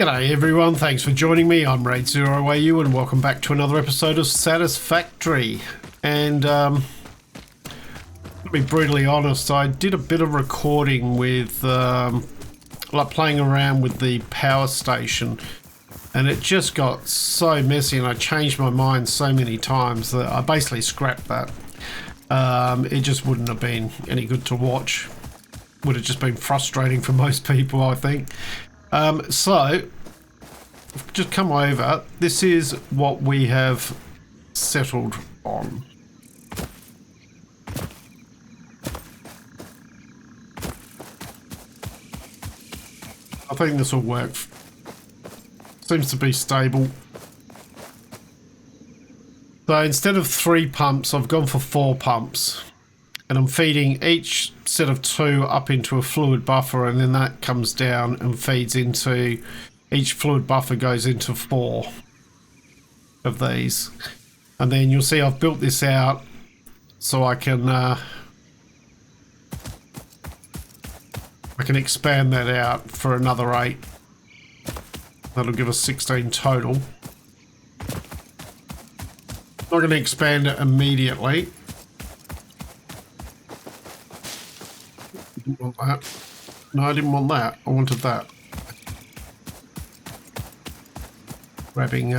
G'day everyone, thanks for joining me. I'm Raidzero and welcome back to another episode of Satisfactory. And to be brutally honest, I did a bit of recording with like playing around with the power station, and it just got so messy and I changed my mind so many times that I basically scrapped that. It just wouldn't have been any good to watch. Would have just been frustrating for most people, I think. So just come over. This is what we have settled on. I think this will work. Seems to be stable. So instead of 3 pumps, I've gone for 4 pumps. And I'm feeding each set of 2 up into a fluid buffer, and then that comes down and feeds into, each fluid buffer goes into 4 of these. And then you'll see I've built this out so I can expand that out for another 8. That'll give us 16 total. Not going to expand it immediately. Didn't want that. No, I didn't want that. I wanted that. Grabbing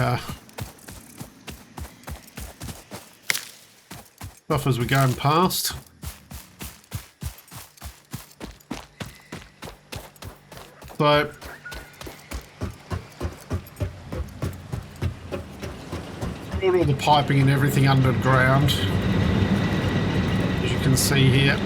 stuff as we're going past. So got all the piping and everything underground, as you can see here.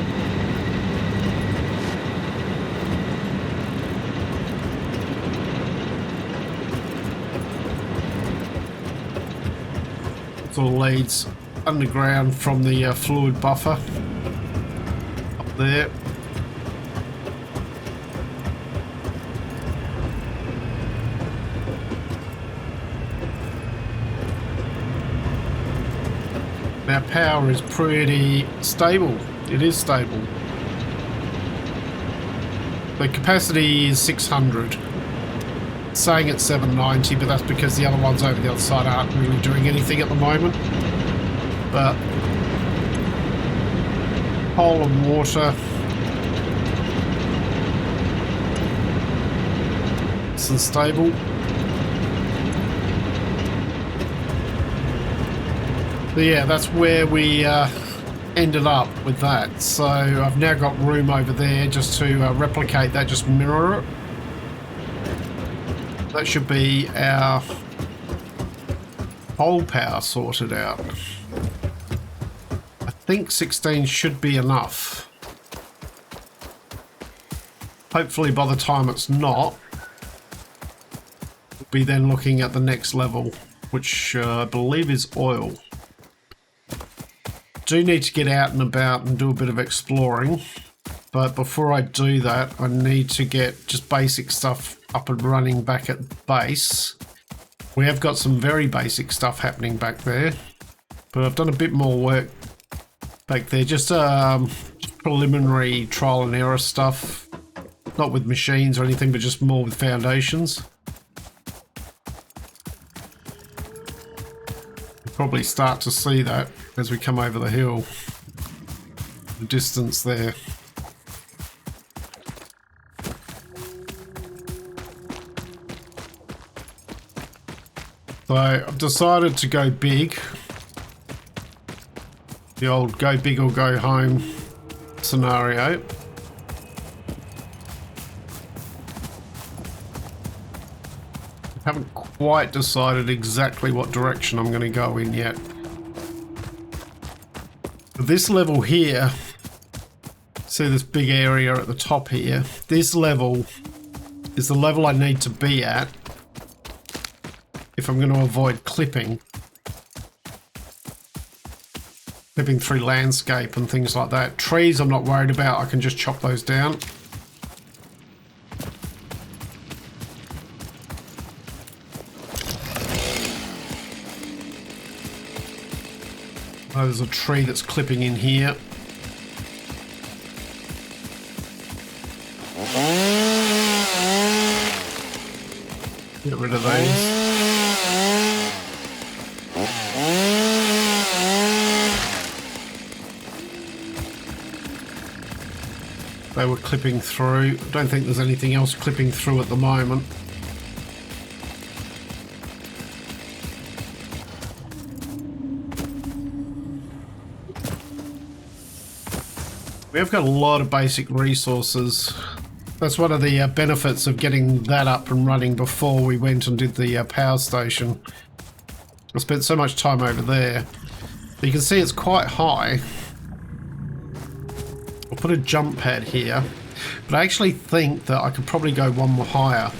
All leads underground from the fluid buffer up there. Our power is pretty stable. It is stable. The capacity is 600. Saying it's 790, but that's because the other ones over the other side aren't really doing anything at the moment. But coal and water, it's unstable. But yeah, that's where we ended up with that. So I've now got room over there just to replicate that, just mirror it. That should be our whole power sorted out. I think 16 should be enough. Hopefully by the time it's not, we'll be then looking at the next level, which I believe is oil. Do need to get out and about and do a bit of exploring. But before I do that, I need to get just basic stuff up and running back at base. We have got some very basic stuff happening back there, but I've done a bit more work back there. Just preliminary trial and error stuff. Not with machines or anything, but just more with foundations. You'll probably start to see that as we come over the hill. The distance there. So I've decided to go big. The old go big or go home scenario. I haven't quite decided exactly what direction I'm going to go in yet. But this level here, see this big area at the top here, this level is the level I need to be at if I'm going to avoid clipping through landscape and things like that. Trees I'm not worried about, I can just chop those down. Oh, there's a tree that's clipping in here. Get rid of these. They were clipping through. I don't think there's anything else clipping through at the moment. We've got a lot of basic resources. That's one of the benefits of getting that up and running before we went and did the power station. I spent so much time over there. You can see it's quite high. I'll put a jump pad here, but I actually think that I could probably go one more higher.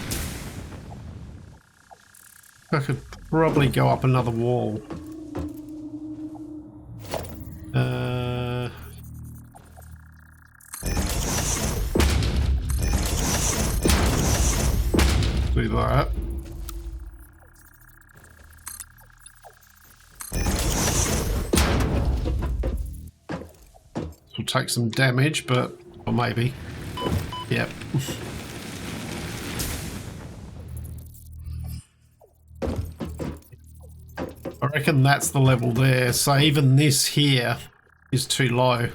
I could probably go up another wall. Do that. This will take some damage, but or maybe. Yep. I reckon that's the level there, so even this here is too low.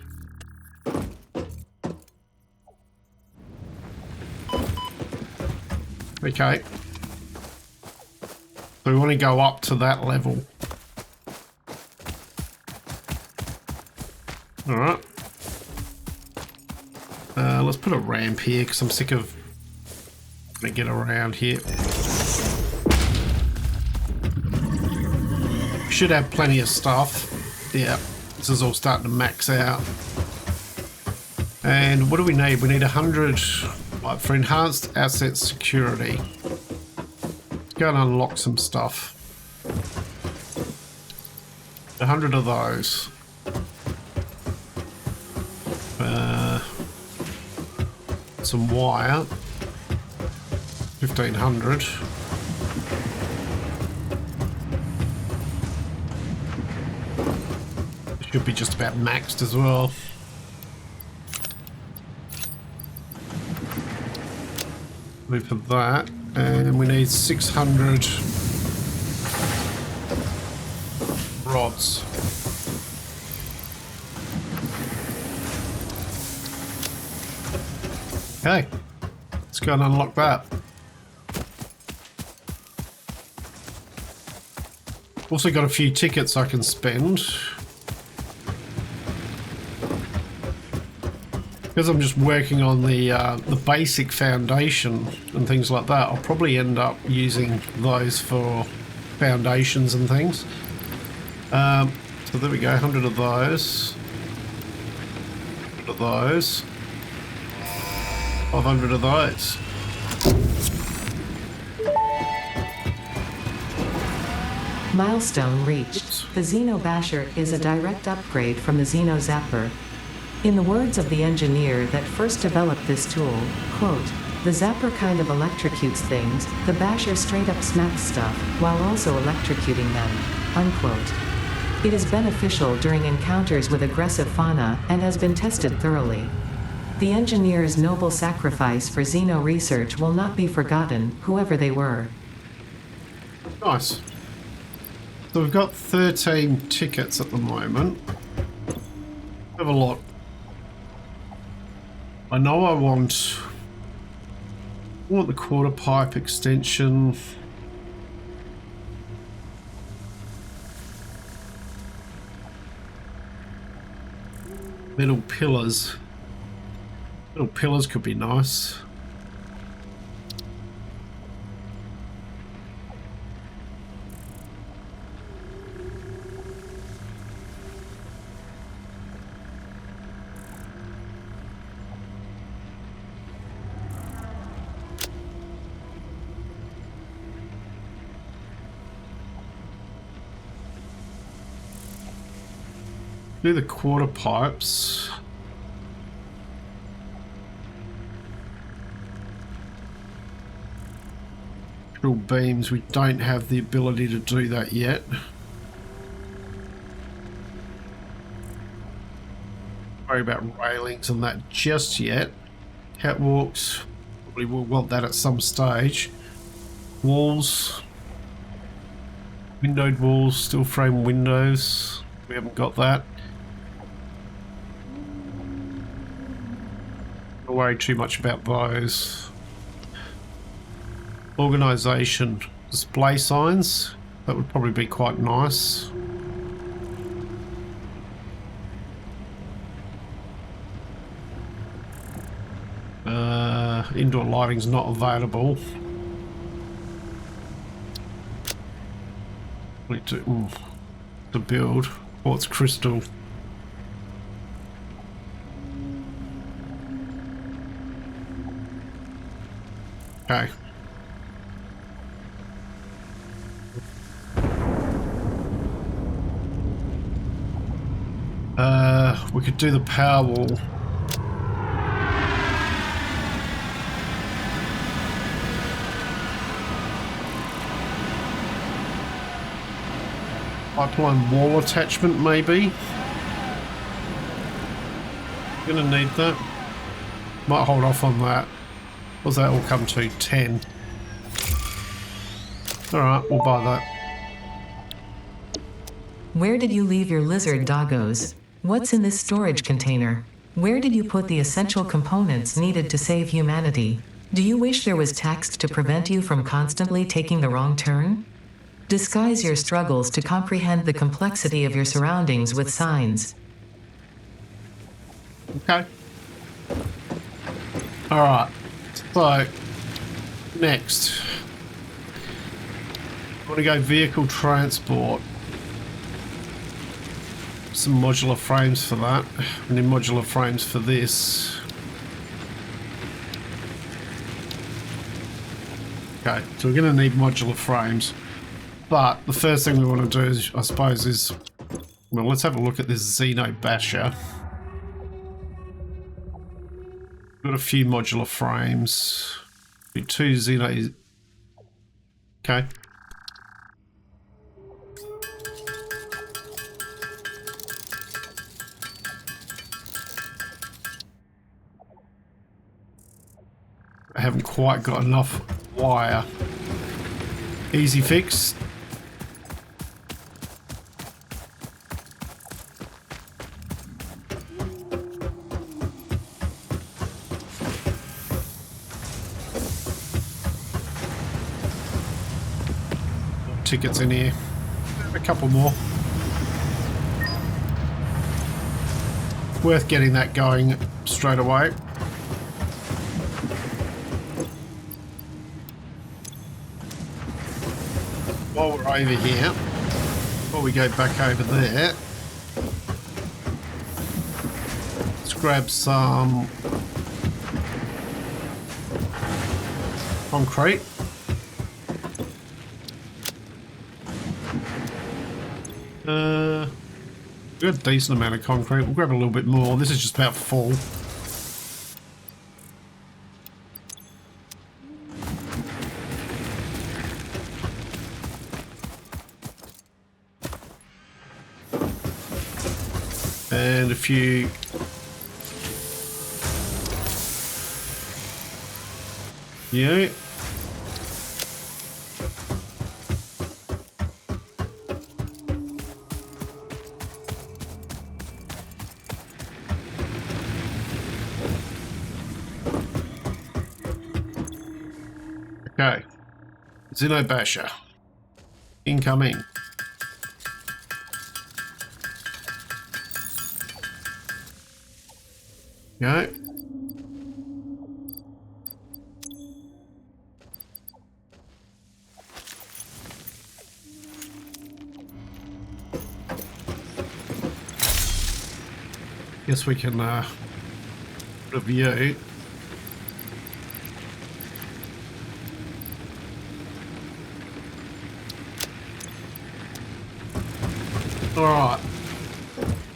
Okay. So we want to go up to that level. Alright. Let's put a ramp here because I'm sick of trying to get around here. Should have plenty of stuff. Yeah, this is all starting to max out. And what do we need? We need 100 for enhanced asset security. Let's go and unlock some stuff. 100 of those. Some wire. 1500. Should be just about maxed as well. Move for that, and we need 600 rods. Okay, let's go and unlock that. Also got a few tickets I can spend. Because I'm just working on the basic foundation and things like that, I'll probably end up using those for foundations and things. So there we go, 100 of those. 100 of those. 500 of those. Milestone reached. The Xeno Basher is a direct upgrade from the Xeno Zapper. In the words of the engineer that first developed this tool, quote, "The Zapper kind of electrocutes things, the Basher straight up smacks stuff, while also electrocuting them," unquote. It is beneficial during encounters with aggressive fauna and has been tested thoroughly. The engineer's noble sacrifice for Xeno research will not be forgotten, whoever they were. Nice. So we've got 13 tickets at the moment. Have a lot. I know I want the quarter pipe extension. Metal pillars. Metal pillars could be nice. Do the quarter pipes. Drill beams, we don't have the ability to do that yet. Worry about railings and that just yet. Catwalks, probably will want that at some stage. Walls. Windowed walls, steel frame windows. We haven't got that. Don't worry too much about those. Organisation. Display signs. That would probably be quite nice. Indoor lighting's not available. Need to build quartz crystal. Okay. We could do the power wall. Pipeline wall attachment, maybe. Gonna need that. Might hold off on that. What's that all come to? 10. Alright, we'll buy that. Where did you leave your lizard doggos? What's in this storage container? Where did you put the essential components needed to save humanity? Do you wish there was text to prevent you from constantly taking the wrong turn? Disguise your struggles to comprehend the complexity of your surroundings with signs. Okay. Alright. So, next. I want to go vehicle transport. Some modular frames for that. We need modular frames for this. Okay, so we're going to need modular frames. But the first thing we want to do is, I suppose, is... Well, let's have a look at this Xeno Basher. Got a few modular frames. 2 Xeno... Okay. I haven't quite got enough wire. Easy fix. Tickets in here. A couple more. Worth getting that going straight away. While we're over here, before we go back over there, let's grab some concrete. We got a decent amount of concrete. We'll grab a little bit more. This is just about full. And a few yeah. Okay. Xeno Basher. Incoming. Go. Guess we can review.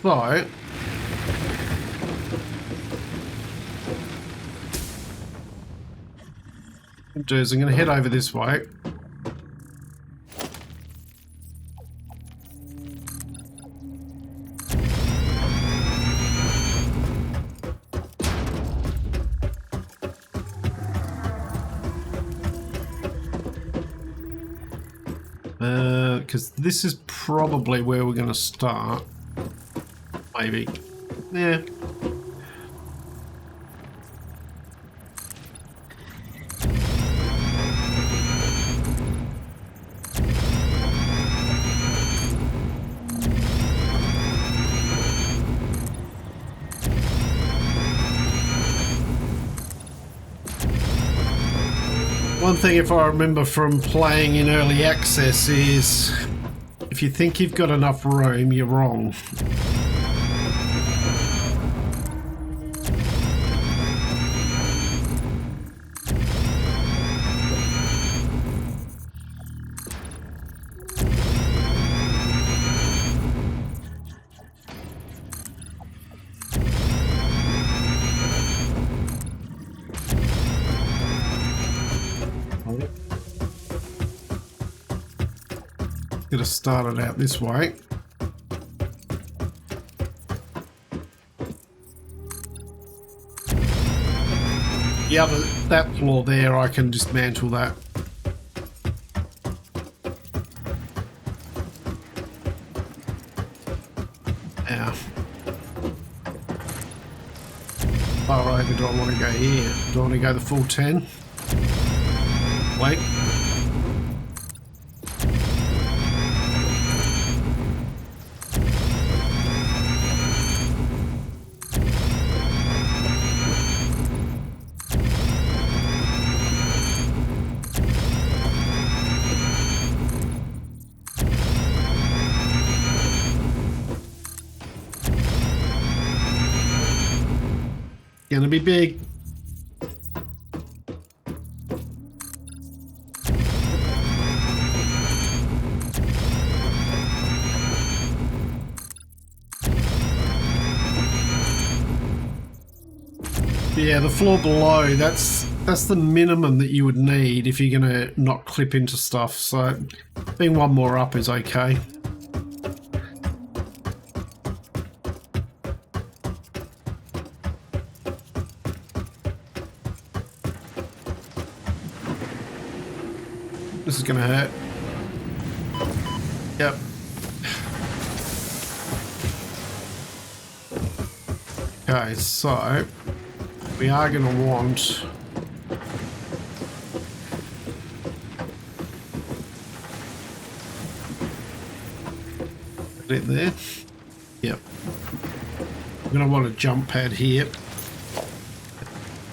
Alright. So I'm going to head over this way. Because this is probably where we're going to start. Maybe. Yeah. One thing, if I remember from playing in early access, is if you think you've got enough room, you're wrong. Could have started out this way. That floor there, I can dismantle that. Now, far over, do I want to go here? Do I want to go the full 10? Wait. Gonna be big. Yeah, the floor below, that's the minimum that you would need if you're gonna not clip into stuff, so being one more up is okay. This is gonna hurt. Yep. Okay, so we are gonna want it there. Yep. We're gonna want a jump pad here.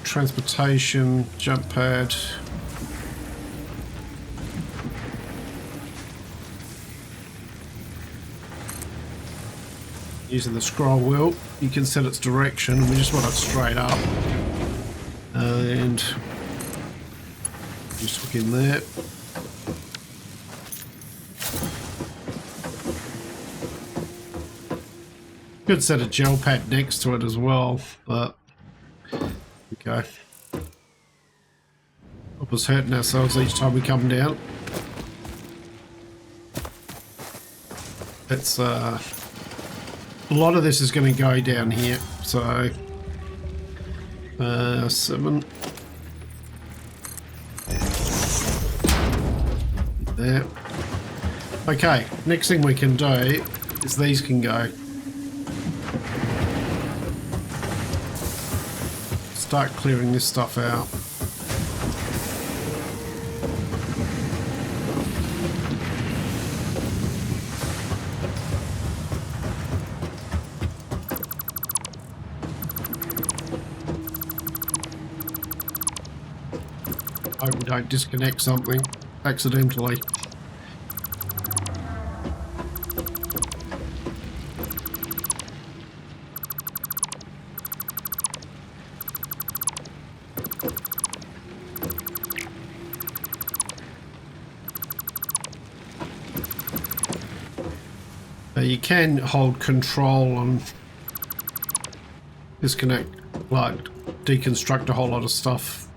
Transportation, jump pad. Using the scroll wheel, you can set its direction, and we just want it straight up. And just hook in there. Could set a gel pad next to it as well, but okay. Hope us hurting ourselves each time we come down. It's a lot of this is going to go down here, so 7 there. Okay, next thing we can do is these can go. Start clearing this stuff out. Hope we don't disconnect something accidentally. You can hold control on disconnect, like deconstruct a whole lot of stuff.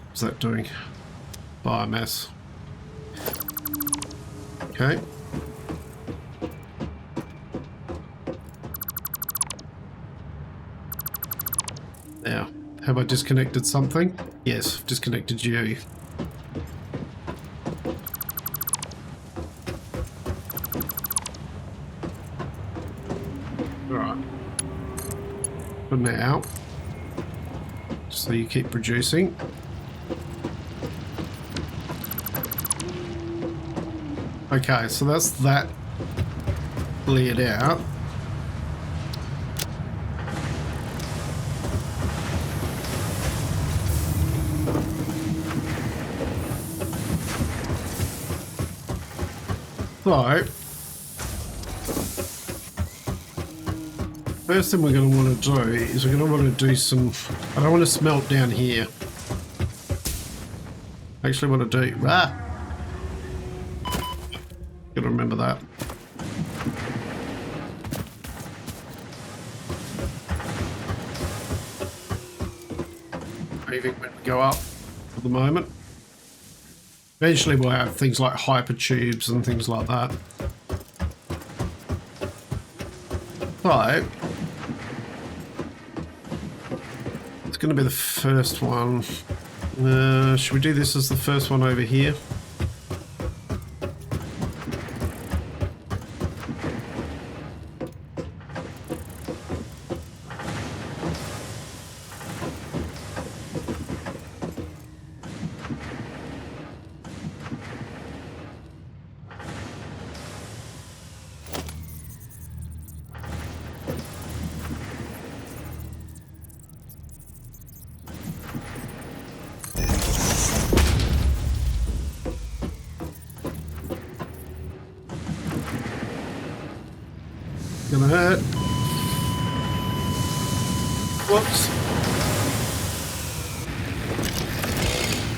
What's that doing? Biomass. Okay. Now, have I disconnected something? Yes, disconnected you. for now. So you keep producing. Okay, so that's that cleared out. So, first thing we're going to want to do is we're going to want to do some... I don't want to smelt down here. Actually want to do... Got to remember that. Moving when we go up at the moment. Eventually we'll have things like hypertubes and things like that. So, it's going to be the first one. Should we do this as the first one over here? Gonna hurt. Whoops.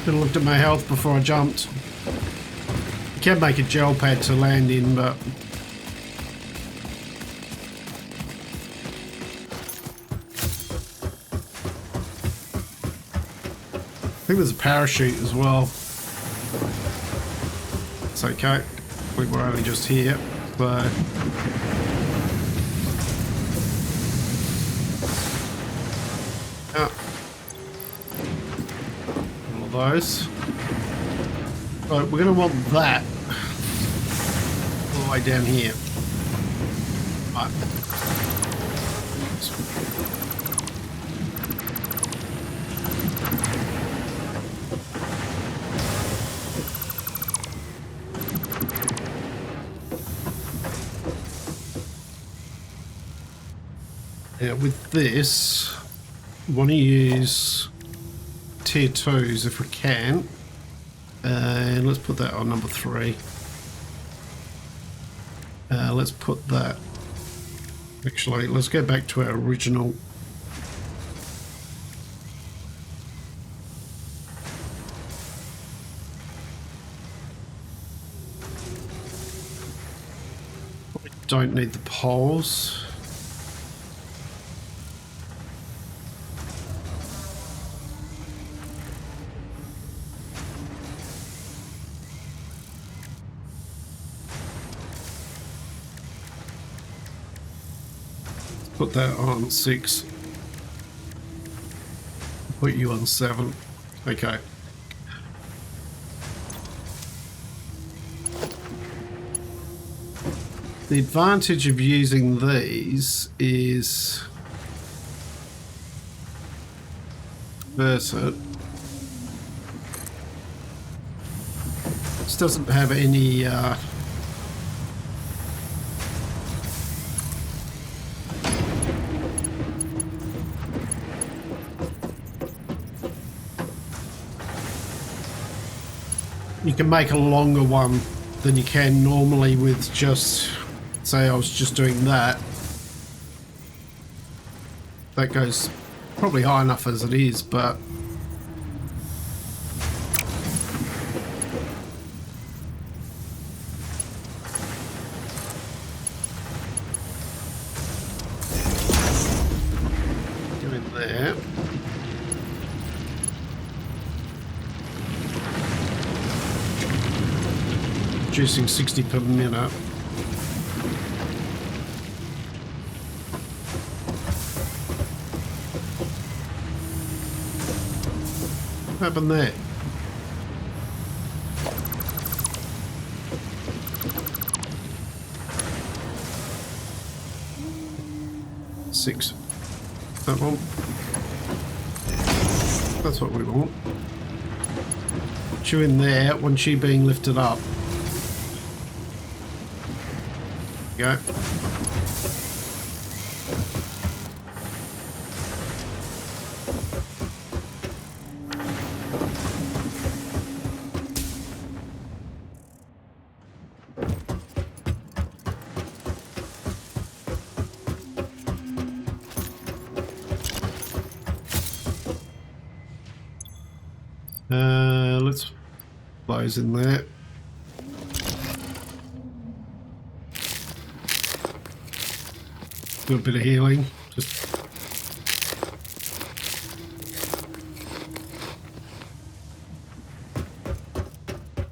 Should have looked at my health before I jumped. You can make a gel pad to land in, but... I think there's a parachute as well. It's okay. We were only just here, so... All of those. Right, we're going to want that all the way down here. Right. Yeah, with this, we want to use tier 2s if we can. And let's put that on number 3. Let's put that... Actually, let's go back to our original. We don't need the poles. Put that on 6. Put you on 7. Okay. The advantage of using these is versa. This doesn't have any you can make a longer one than you can normally with just, say I was just doing that. That goes probably high enough as it is, but go in there. Producing 60 per minute. What happened there? Six. That one. That's what we want. Put you in there, once you being lifted up. Go. Let's close in there. Do a bit of healing. Just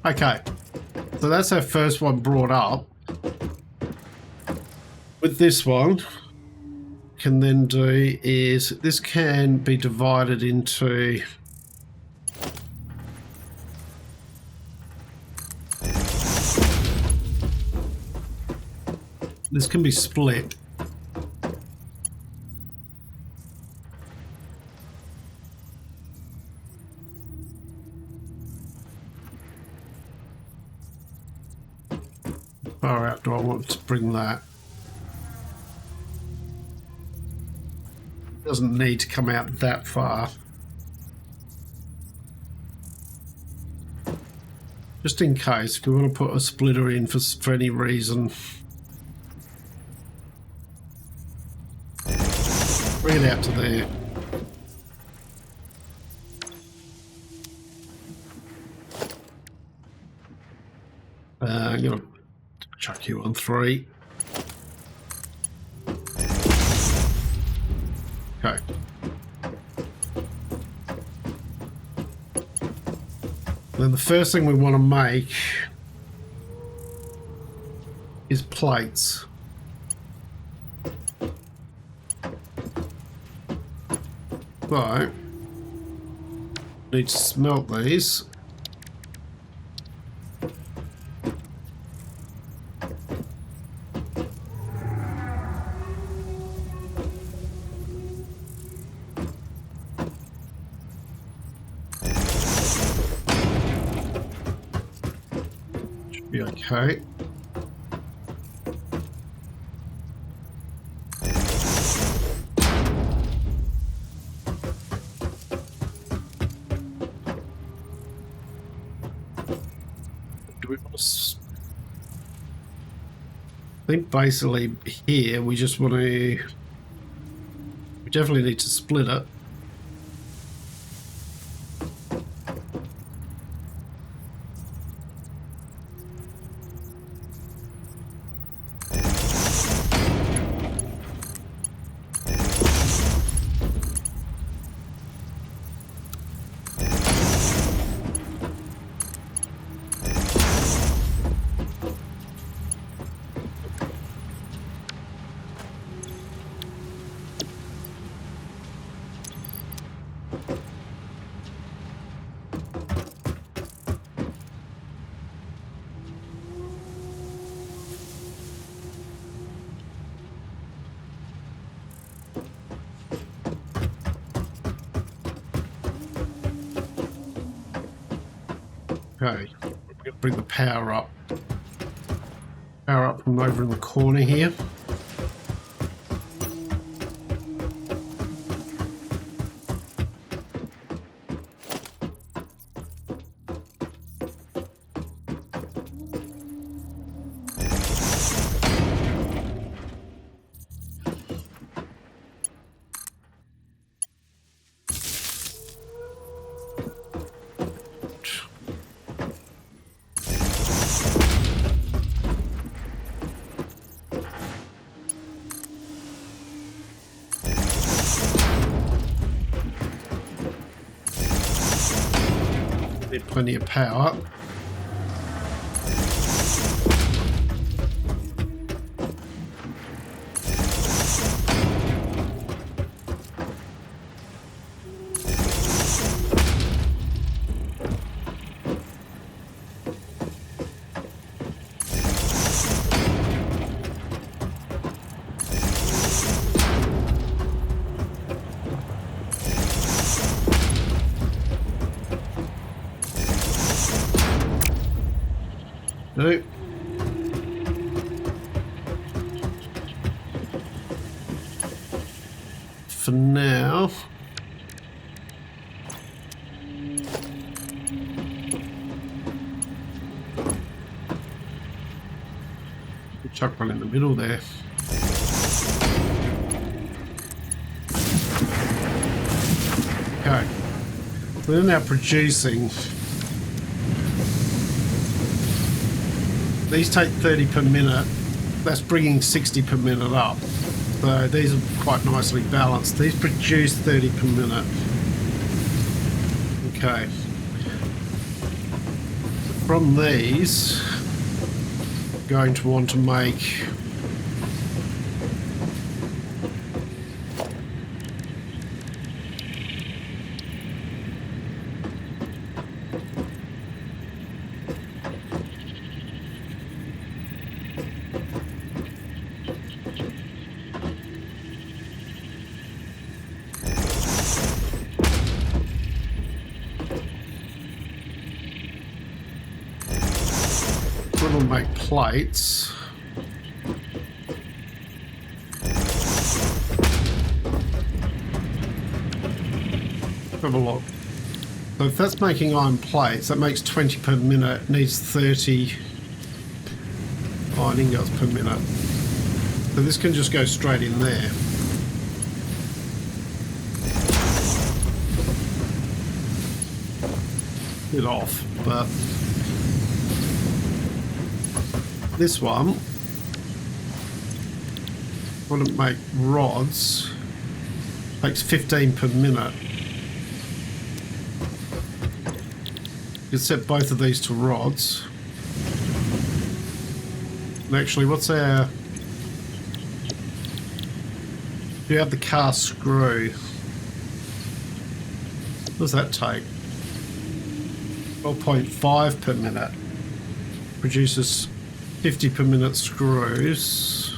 okay. So that's our first one brought up. With this one, can then do is this can be divided into this can be split. Far out do I want to bring that? Doesn't need to come out that far. Just in case, if we want to put a splitter in for any reason. Bring it out to there. I'm going to chuck you on 3. Okay. Then the first thing we want to make is plates. So, need to smelt these. Should be okay. I think basically here we just want to, we definitely need to split it. Okay, we're going to bring the power up. Power up from over in the corner here. Plenty of power. No. For now. Chuck one in the middle there. Okay. We're now producing. These take 30 per minute. That's bringing 60 per minute up. So these are quite nicely balanced. These produce 30 per minute. Okay. From these, I'm going to want to make plates. Have a look. So if that's making iron plates, that makes 20 per minute, needs 30 iron ingots per minute. So this can just go straight in there. Bit off, but this one, I want to make rods, takes 15 per minute. You can set both of these to rods. And actually, what's our... Do you have the cast screw? What does that take? 12.5 per minute. Produces 50 per minute screws.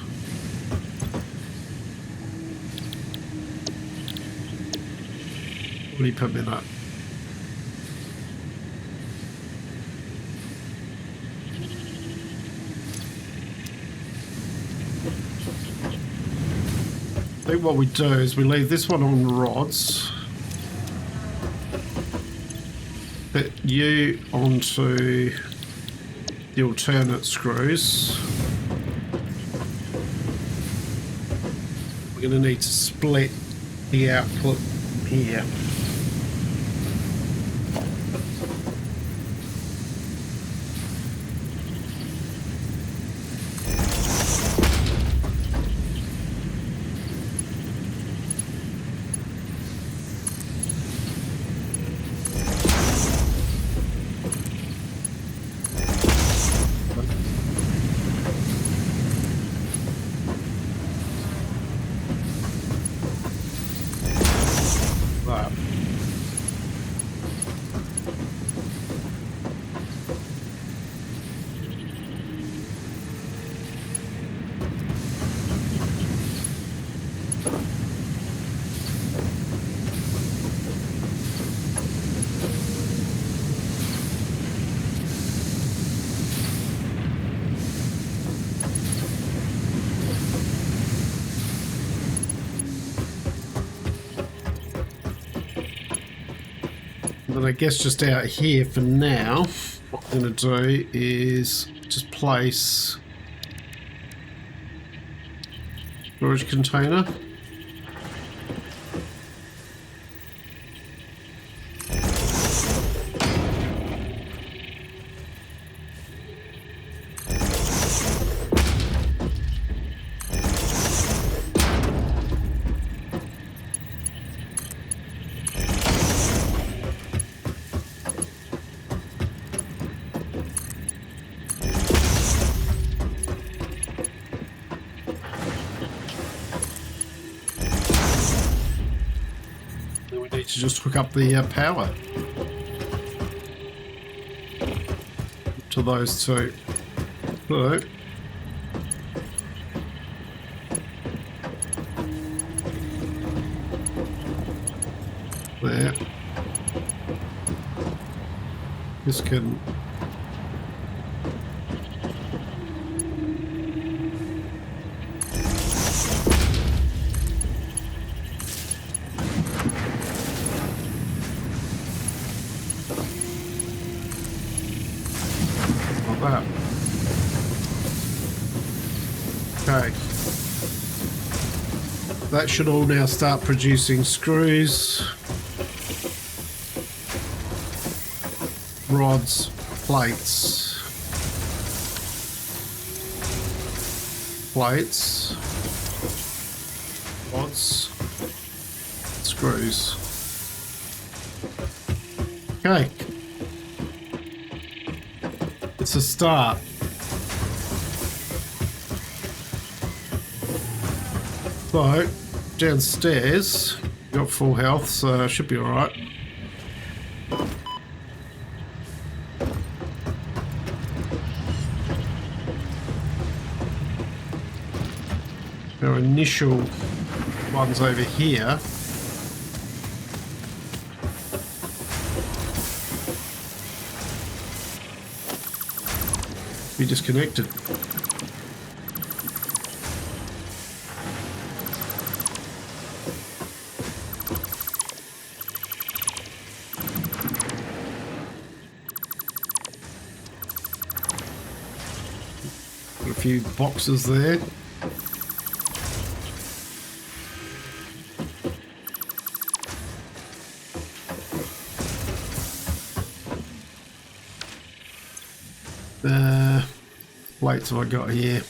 Per minute. I think what we do is we leave this one on rods, put you onto the alternate screws. We're going to need to split the output here. But I guess just out here for now, what I'm going to do is just place storage container. To just hook up the power to those two. So, there. This can that. Okay. That should all now start producing screws, rods, plates, rods, screws. Okay. It's a start. So, downstairs, got full health, so should be alright. Our initial one's over here. Be disconnected. Got a few boxes there. Plates have I got here?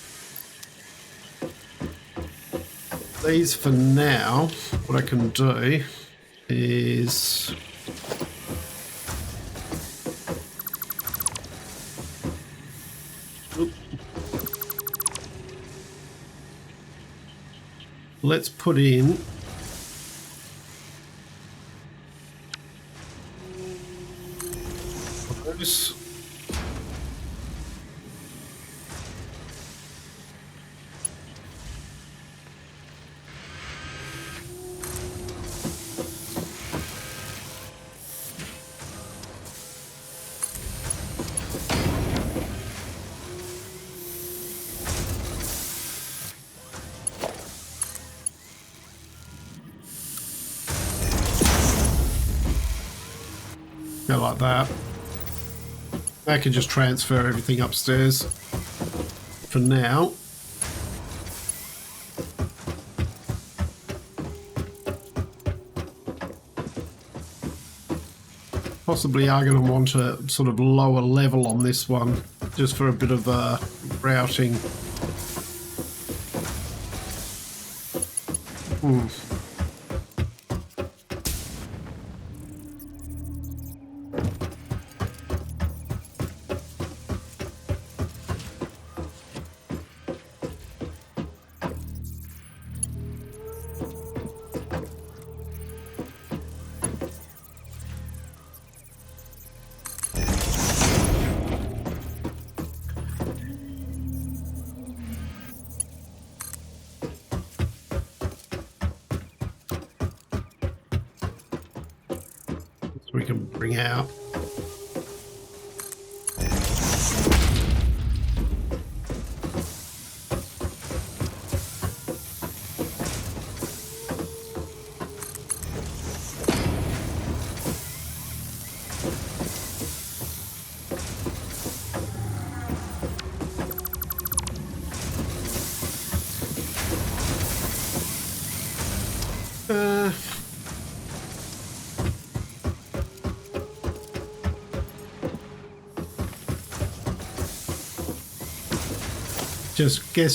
These for now, what I can do is let's put in those. Go like that. I can just transfer everything upstairs for now. Possibly are going to want a sort of lower level on this one, just for a bit of routing. We can bring out.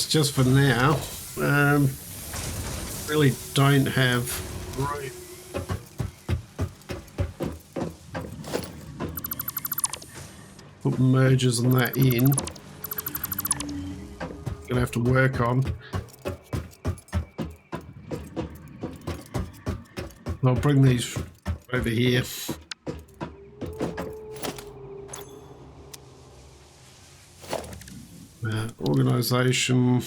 Just for now, really don't have room. Put mergers and that in. Gonna have to work on. I'll bring these over here. Organization.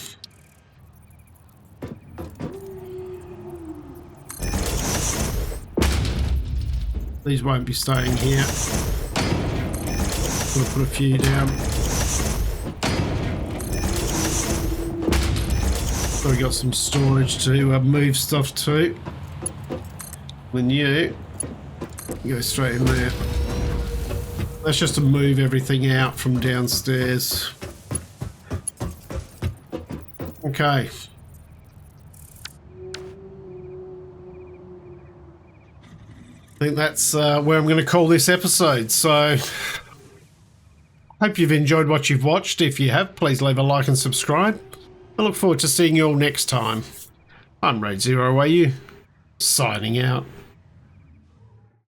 These won't be staying here. We'll put a few down. So we got some storage to move stuff to. Then you go straight in there. That's just to move everything out from downstairs. Okay. I think that's where I'm going to call this episode. So, hope you've enjoyed what you've watched. If you have, please leave a like and subscribe. I look forward to seeing you all next time. I'm Raidzero, signing out.